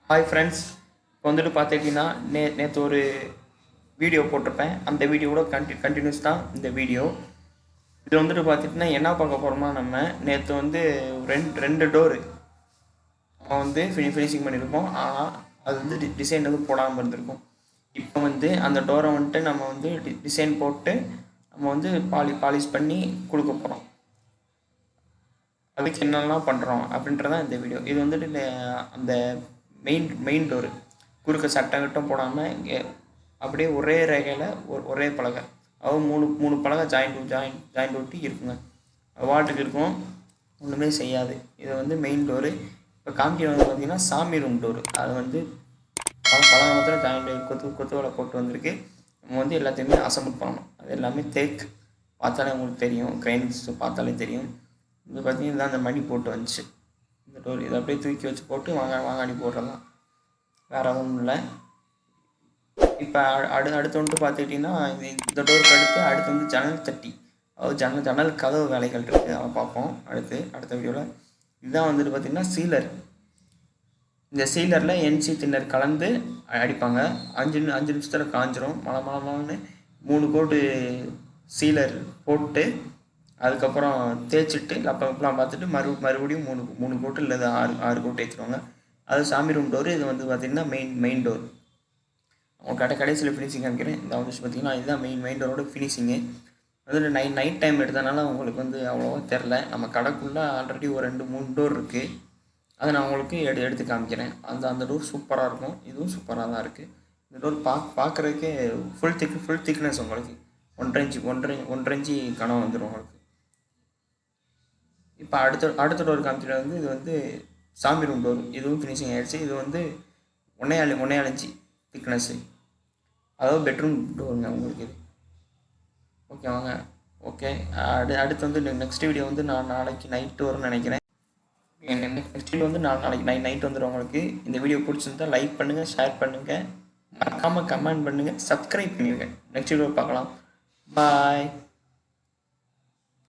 Hi friends. இப்போ வந்துட்டு பார்த்துக்கிட்டிங்கன்னா நேற்று ஒரு வீடியோ போட்டிருப்பேன். அந்த வீடியோவோட கண்டினியூஸ் தான் இந்த வீடியோ. இதில் வந்துட்டு பார்த்துட்டிங்கன்னா என்ன பார்க்க போகிறோமா, நம்ம நேற்று வந்து ரெண்டு டோரு நம்ம வந்து ஃபினிஷிங் பண்ணியிருப்போம். ஆனால் அது வந்து டிசைன் வந்து போடாமல் இருந்திருக்கும். இப்போ வந்து அந்த டோரை வந்துட்டு நம்ம வந்து டிசைன் போட்டு நம்ம வந்து பாலிஷ் பண்ணி கொடுக்க போகிறோம். அதுக்கு என்னெல்லாம் பண்ணுறோம் அப்படின்றதான் இந்த வீடியோ. இது வந்துட்டு அந்த மெயின் டோரு குறுக்க சட்டங்கட்டும் போடாமல் அப்படியே ஒரே ரேகையில் ஒரே பலகை, அதாவது மூணு பலகை ஜாயிண்ட் ஒட்டி இருக்குங்க. வாட்டுக்கு இருக்கும், ஒன்றுமே செய்யாது. இது வந்து மெயின் டோரு. இப்போ காமிக்க வந்து பார்த்திங்கன்னா சாமி ரூம் டோரு. அது வந்து பல ஜாயிண்ட் கொத்து வேலை போட்டு வந்திருக்கு. நம்ம வந்து எல்லாத்தையுமே அசம்பிள் பண்ணணும். அது எல்லாமே தேக் பார்த்தாலே உங்களுக்கு தெரியும், கிரைன்ஸ் பார்த்தாலே தெரியும். இது பார்த்திங்கன்னா இதுதான் அந்த மணி போட்டு வந்துச்சு இந்த டோர். இதை அப்படியே தூக்கி வச்சு போட்டு வாங்காடி போடுறதான், வேறு ஒன்றும் இல்லை. இப்போ அடுத்து வந்துட்டு பார்த்துக்கிட்டிங்கன்னா இந்த டோருக்கு அடுத்து வந்து ஜன்னல் தட்டி, அதாவது ஜன்னல் கதவு வேலைகள் இருக்குது, அதை பார்ப்போம் அடுத்த வீடியோவில். இதுதான் வந்துட்டு பார்த்திங்கன்னா சீலர். இந்த சீலரில் என்சி தின்னர் கலந்து அடிப்பாங்க. 5 நிமிஷத்தில் காஞ்சிரும். மழை 3 கோட்டு சீலர் போட்டு அதுக்கப்புறம் தேய்ச்சிட்டு லப்பலாம் பார்த்துட்டு மறுபடியும் 3 கோட்டு இல்லை 6 கோட்டு ஏற்றிடுவாங்க. அது சாமி ரூம் டோரு. இது வந்து பார்த்திங்கன்னா மெயின் டோர். அவங்க கடைசியில் ஃபினிஷிங் காமிக்கிறேன். இந்த வந்து பார்த்திங்கன்னா இதுதான் மெயின் டோரோட ஃபினிஷிங்கு. அதில் நைட் டைம் எடுத்தனால உங்களுக்கு வந்து அவ்வளோவா தெரில. நம்ம கடைக்குள்ளே ஆல்ரெடி ஒரு 2-3 டோர் இருக்குது. அதை நான் உங்களுக்கு எடுத்து காமிக்கிறேன். அந்த டோர் சூப்பராக இருக்கும். இதுவும் சூப்பராக தான் இருக்குது. இந்த டோர் பார்க்குறதுக்கே ஃபுல் திக்னஸ் உங்களுக்கு 1.5 இன்ச்சு கனம் வந்துடும் உங்களுக்கு. இப்போ அடுத்த டோர் காமிச்சிட்டு வந்து இது வந்து சாமி ரூம் டோர். இதுவும் ஃபினிஷிங் ஆகிடுச்சு. இது வந்து 1.5 இன்ச்சு திக்னஸ்ஸு, அதாவது பெட்ரூம் டோருங்க உங்களுக்கு இது. ஓகே வாங்க. ஓகே, அடுத்து வந்து நெக்ஸ்ட் வீடியோ வந்து நான் நாளைக்கு நைட்டு வரும்னு நினைக்கிறேன். நெக்ஸ்ட் வீடியோ வந்து நாளைக்கு நைட் வந்துடும் உங்களுக்கு. இந்த வீடியோ பிடிச்சிருந்தா லைக் பண்ணுங்கள், ஷேர் பண்ணுங்கள், மறக்காமல் கமெண்ட் பண்ணுங்கள், சப்ஸ்கிரைப் பண்ணிடுங்க. நெக்ஸ்ட் வீடியோ பார்க்கலாம். பாய்.